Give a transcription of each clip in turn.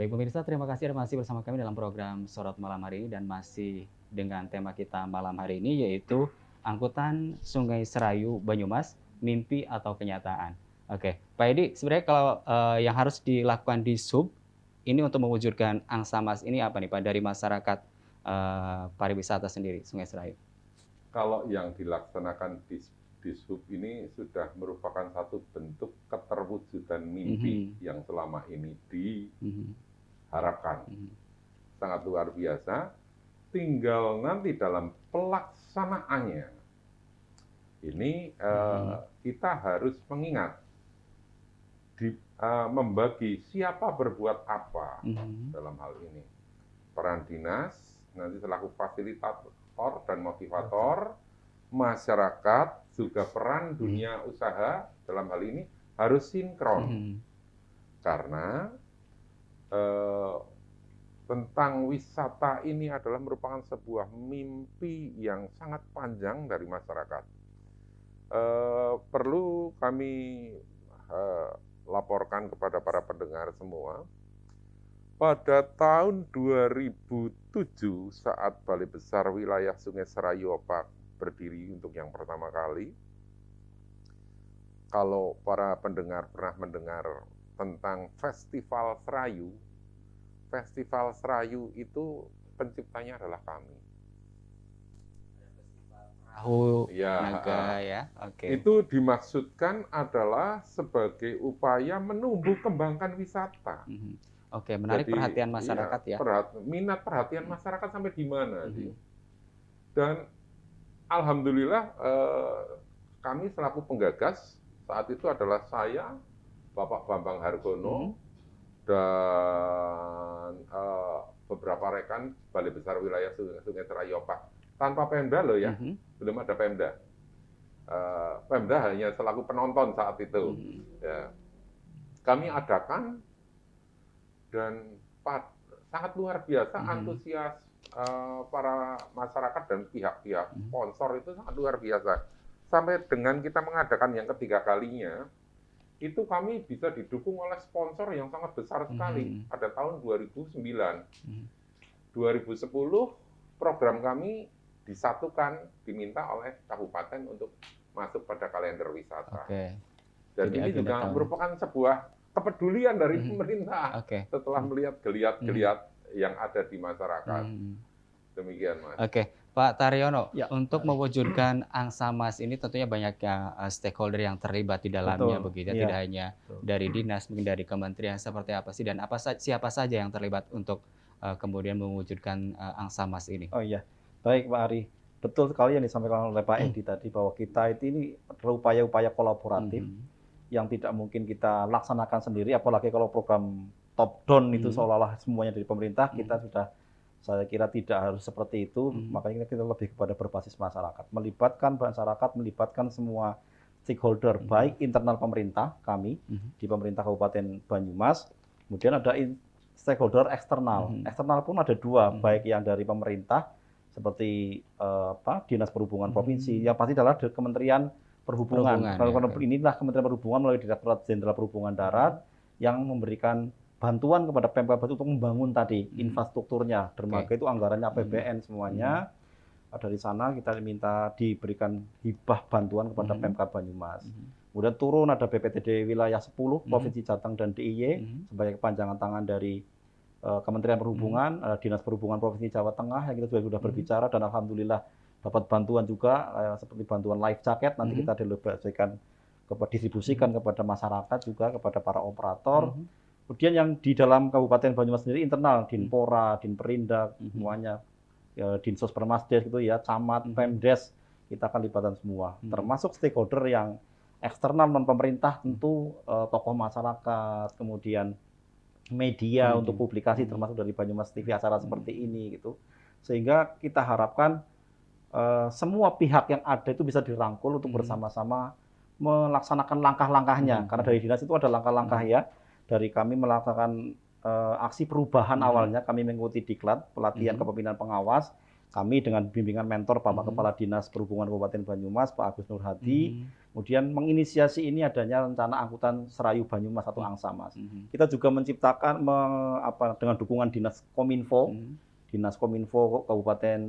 Baik pemirsa, terima kasih Anda masih bersama kami dalam program Sorot Malam hari ini dan masih dengan tema kita malam hari ini yaitu angkutan Sungai Serayu Banyumas, mimpi atau kenyataan. Oke, Pak Edi, sebenarnya kalau yang harus dilakukan di sub ini untuk mewujudkan angsa emas ini apa nih Pak dari masyarakat pariwisata sendiri Sungai Serayu? Kalau yang dilaksanakan di sub ini sudah merupakan satu bentuk keterwujudan mimpi yang selama ini diharapkan. Sangat luar biasa. Tinggal nanti dalam pelaksanaannya, ini kita harus mengingat, membagi siapa berbuat apa dalam hal ini. Peran dinas, nanti selaku fasilitator dan motivator, masyarakat, juga peran dunia usaha dalam hal ini harus sinkron. Karena tentang wisata ini adalah merupakan sebuah mimpi yang sangat panjang dari masyarakat. Perlu kami laporkan kepada para pendengar semua, pada tahun 2007 saat Balai Besar Wilayah Sungai Serayu Opak berdiri untuk yang pertama kali, kalau para pendengar pernah mendengar tentang Festival Serayu itu penciptanya adalah kami. Perahu naga ya, oke. Itu dimaksudkan adalah sebagai upaya menumbuh kembangkan wisata. Oke, menarik. Jadi, perhatian masyarakat ya. Minat perhatian masyarakat sampai di mana sih? Dan alhamdulillah kami selaku penggagas saat itu adalah saya, Bapak Bambang Hargono, dan beberapa rekan Balai Besar Wilayah Sungai Serayu Opak. Tanpa Pemda loh ya, belum ada Pemda. Pemda hanya selaku penonton saat itu. Ya. Kami adakan dan sangat luar biasa antusias para masyarakat dan pihak-pihak sponsor itu sangat luar biasa. Sampai dengan kita mengadakan yang ketiga kalinya, itu kami bisa didukung oleh sponsor yang sangat besar sekali pada tahun 2009. 2010 program kami disatukan, diminta oleh kabupaten untuk masuk pada kalender wisata. Dan ini juga merupakan sebuah kepedulian dari pemerintah setelah melihat geliat-geliat yang ada di masyarakat. Demikian, Mas. Pak Taryono, untuk mewujudkan angsa emas ini tentunya banyak stakeholder yang terlibat di dalamnya, begitu. Tidak hanya dari dinas, mungkin dari kementerian, seperti apa sih dan siapa saja yang terlibat untuk kemudian mewujudkan angsa emas ini? Oh iya, baik Pak Ari. Betul sekali yang disampaikan oleh Pak Edi tadi bahwa kita ini berupaya-upaya kolaboratif yang tidak mungkin kita laksanakan sendiri, apalagi kalau program top down itu seolah-olah semuanya dari pemerintah, kita sudah, saya kira tidak harus seperti itu, makanya kita lebih kepada berbasis masyarakat, melibatkan masyarakat, melibatkan semua stakeholder, baik internal pemerintah kami di pemerintah Kabupaten Banyumas, kemudian ada stakeholder eksternal. Eksternal pun ada dua, baik yang dari pemerintah seperti Dinas Perhubungan Provinsi, yang pasti adalah Kementerian Perhubungan. Kalau inilah Kementerian Perhubungan melalui Direktorat Jenderal Perhubungan Darat yang memberikan bantuan kepada Pemkab untuk membangun tadi infrastrukturnya, dermaga itu anggarannya APBN semuanya. Dari sana kita minta diberikan hibah bantuan kepada Pemkab Banyumas. Kemudian turun ada BPTD wilayah 10 Provinsi Jateng dan DIY sebagai kepanjangan tangan dari Kementerian Perhubungan, Dinas Perhubungan Provinsi Jawa Tengah yang kita sudah berbicara dan alhamdulillah dapat bantuan juga seperti bantuan life jacket, nanti kita distribusikan kepada masyarakat juga, kepada para operator. Kemudian yang di dalam Kabupaten Banyumas sendiri internal, Dinpora, Dinperindak, semuanya, Dinsos Permasdes gitu ya, Camat, Pemdes, kita akan libatkan semua. Termasuk stakeholder yang eksternal non pemerintah, tentu tokoh masyarakat, kemudian media untuk publikasi termasuk dari Banyumas TV acara seperti ini gitu. Sehingga kita harapkan semua pihak yang ada itu bisa dirangkul untuk bersama-sama melaksanakan langkah-langkahnya. Karena dari dinas itu ada langkah-langkah ya. Dari kami melakukan aksi perubahan awalnya, kami mengikuti diklat, pelatihan kepemimpinan pengawas, kami dengan bimbingan mentor Bapak Kepala Dinas Perhubungan Kabupaten Banyumas, Pak Agus Nur Hadi, kemudian menginisiasi ini adanya rencana angkutan Serayu Banyumas atau ANGSA, Mas. Kita juga menciptakan dengan dukungan Dinas Kominfo, Dinas Kominfo Kabupaten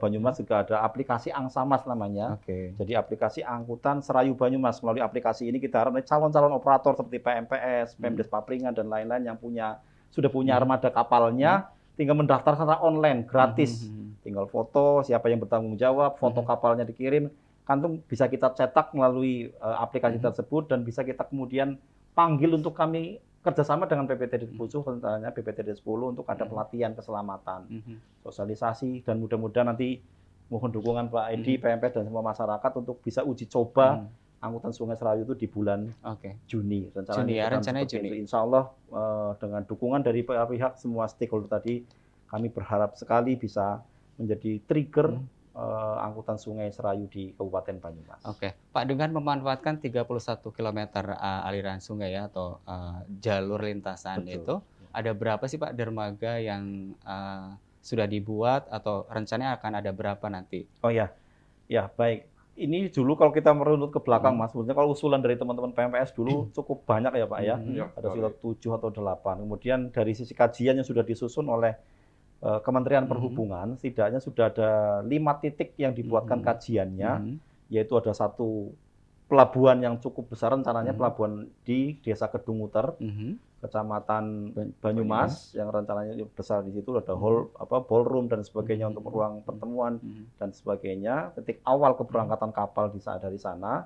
Banyumas juga ada aplikasi ANGSA Mas namanya. Jadi aplikasi angkutan Serayu Banyumas. Melalui aplikasi ini kita harapkan calon-calon operator seperti PMPS, Pemdes Papringan dan lain-lain yang sudah punya armada kapalnya, tinggal mendaftar secara online gratis. Tinggal foto, siapa yang bertanggung jawab, foto kapalnya dikirim, kantung bisa kita cetak melalui aplikasi tersebut dan bisa kita kemudian panggil untuk kami kerjasama dengan PPTD Pusuh, rencananya BPTD 10 untuk ada pelatihan keselamatan, sosialisasi, dan mudah-mudahan nanti mohon dukungan Pak Edi, PMP dan semua masyarakat untuk bisa uji coba angkutan Sungai Serayu itu di bulan Juni. Rencananya Juni. Insya Allah dengan dukungan dari pihak semua stakeholder tadi, kami berharap sekali bisa menjadi trigger angkutan Sungai Serayu di Kabupaten Banyumas. Pak, dengan memanfaatkan 31 km aliran sungai ya atau jalur lintasan itu, ada berapa sih Pak dermaga yang sudah dibuat atau rencananya akan ada berapa nanti? Ya baik. Ini dulu kalau kita merunut ke belakang, Mas, sebenarnya kalau usulan dari teman-teman PMPS dulu cukup banyak ya Pak ya, ada sekitar 7 atau 8. Kemudian dari sisi kajian yang sudah disusun oleh Kementerian Perhubungan, setidaknya sudah ada 5 titik yang dibuatkan kajiannya, yaitu ada satu pelabuhan yang cukup besar, rencananya pelabuhan di Desa Kedunguter, Kecamatan Banyumas, yang rencananya besar di situ ada ballroom dan sebagainya untuk ruang pertemuan dan sebagainya. Titik awal keberangkatan kapal dari sana,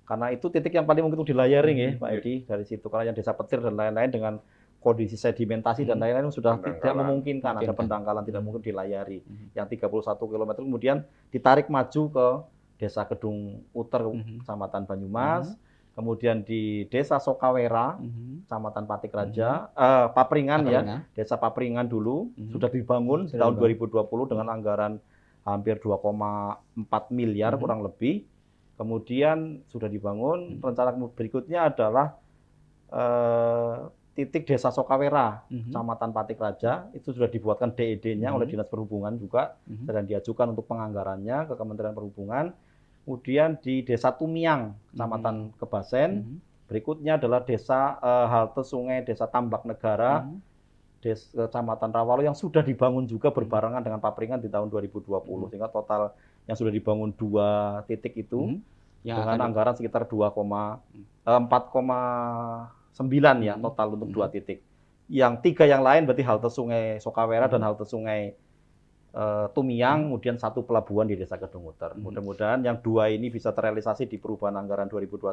karena itu titik yang paling mungkin untuk dilayari ya Pak Edi dari situ. Karena yang Desa Petir dan lain-lain dengan kondisi sedimentasi dan lain-lain sudah tidak memungkinkan, ada pendangkalan tidak mungkin dilayari. Yang 31 km kemudian ditarik maju ke Desa Kedung Uter, Kecamatan Banyumas, kemudian di Desa Sokawera, Kecamatan Patikraja, Papringan ya, Desa Papringan dulu sudah dibangun di tahun 2020 dengan anggaran hampir 2,4 miliar kurang lebih. Kemudian sudah dibangun, rencana berikutnya adalah titik Desa Sokawera, Kecamatan Patikraja, itu sudah dibuatkan DED-nya oleh Dinas Perhubungan juga, dan diajukan untuk penganggarannya ke Kementerian Perhubungan. Kemudian di Desa Tumiang, Kecamatan Kebasen, berikutnya adalah Desa Halte Sungai, Desa Tambak Negara, Kecamatan Rawalo yang sudah dibangun juga berbarengan dengan Papringan di tahun 2020, sehingga total yang sudah dibangun 2 titik itu dengan anggaran sekitar 4,9 ya total untuk 2 titik. Yang 3 yang lain berarti halte Sungai Sokawera dan halte Sungai Tumiang, kemudian 1 pelabuhan di Desa Kedunguter. Mudah-mudahan yang 2 ini bisa terrealisasi di perubahan anggaran 2021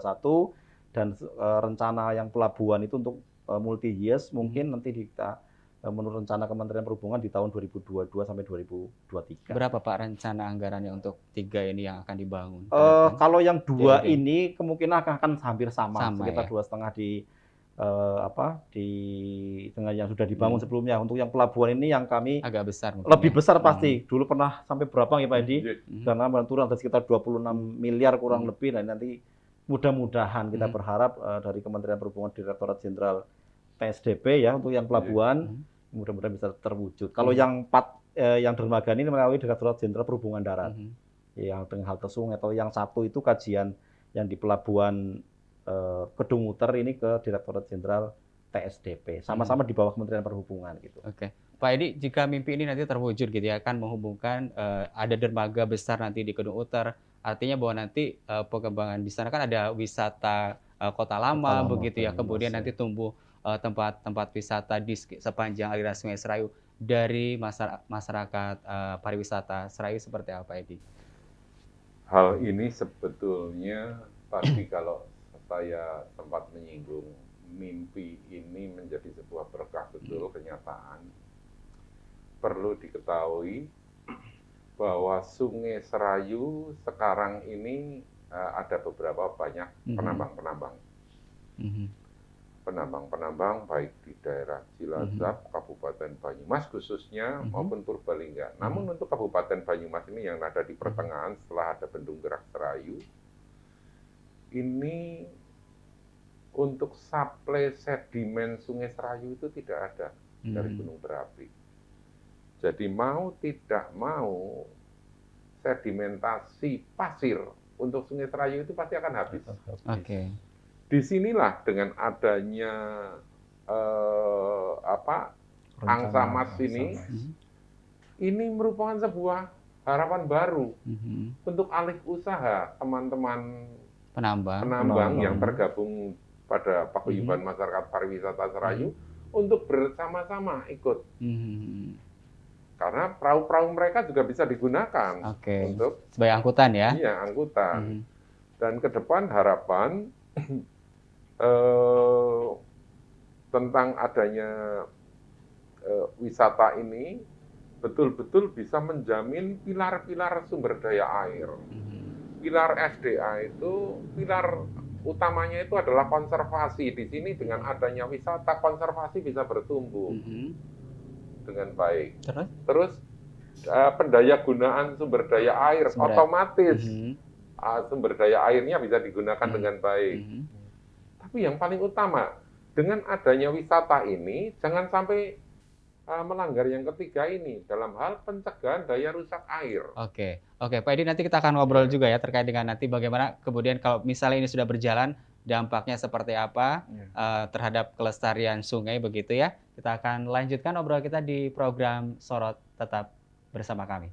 dan rencana yang pelabuhan itu untuk multi years mungkin nanti kita menurut rencana Kementerian Perhubungan di tahun 2022 sampai 2023. Berapa Pak rencana anggarannya untuk 3 ini yang akan dibangun? Kalau yang 2 ini kemungkinan akan hampir sama sekitar 2,5 dengan yang sudah dibangun sebelumnya. Untuk yang pelabuhan ini yang kami agak besar mungkin lebih besar pasti. Dulu pernah sampai berapa ya Pak Edi? Karena turun ada sekitar 26 miliar kurang lebih. Dan nanti mudah-mudahan kita berharap dari Kementerian Perhubungan Direktorat Jenderal PSDB ya untuk yang pelabuhan mudah-mudahan bisa terwujud. Kalau yang 4 yang dermaga ini melalui Direktorat Jenderal Perhubungan Darat. Yang dengan halte sungai, atau yang 1 itu kajian yang di pelabuhan Kedunguter ini ke Direktorat Jenderal PSDB, sama-sama di bawah Kementerian Perhubungan gitu. Pak Edi, jika mimpi ini nanti terwujud gitu ya, akan menghubungkan ada dermaga besar nanti di Kedunguter, artinya bahwa nanti pengembangan di sana kan ada wisata kota lama begitu ya, kemudian nanti tumbuh tempat-tempat wisata di sepanjang aliran Sungai Serayu dari masyarakat pariwisata Serayu seperti apa, Edi? Hal ini sebetulnya tadi kalau saya sempat menyinggung mimpi ini menjadi sebuah berkah betul kenyataan. Perlu diketahui bahwa Sungai Serayu sekarang ini ada beberapa banyak penambang-penambang. Penambang-penambang baik di daerah Cilacap, Kabupaten Banyumas khususnya maupun Purbalingga. Namun untuk Kabupaten Banyumas ini yang ada di pertengahan setelah ada Bendung Gerak Serayu, ini untuk suplai sedimen Sungai Serayu itu tidak ada dari gunung berapi. Jadi mau tidak mau sedimentasi pasir untuk Sungai Serayu itu pasti akan habis. Oke. Disinilah dengan adanya angsa mas ini merupakan sebuah harapan baru untuk alih usaha teman-teman penambang yang tergabung pada paguyuban masyarakat pariwisata Serayu untuk bersama-sama ikut. Karena perahu-perahu mereka juga bisa digunakan untuk sebagai angkutan ya? Iya, angkutan. Dan ke depan harapan tentang adanya wisata ini betul-betul bisa menjamin pilar-pilar sumber daya air. Pilar SDA itu, pilar utamanya itu adalah konservasi. Di sini dengan adanya wisata, konservasi bisa bertumbuh dengan baik. Terus pendaya gunaan sumber daya air, otomatis sumber daya airnya bisa digunakan dengan baik. Tapi yang paling utama, dengan adanya wisata ini, jangan sampai melanggar yang ketiga ini dalam hal pencegahan daya rusak air. Oke, Pak Edi, nanti kita akan ngobrol juga ya terkait dengan nanti bagaimana kemudian kalau misalnya ini sudah berjalan dampaknya seperti apa terhadap kelestarian sungai begitu ya. Kita akan lanjutkan obrolan kita di program Sorot, tetap bersama kami.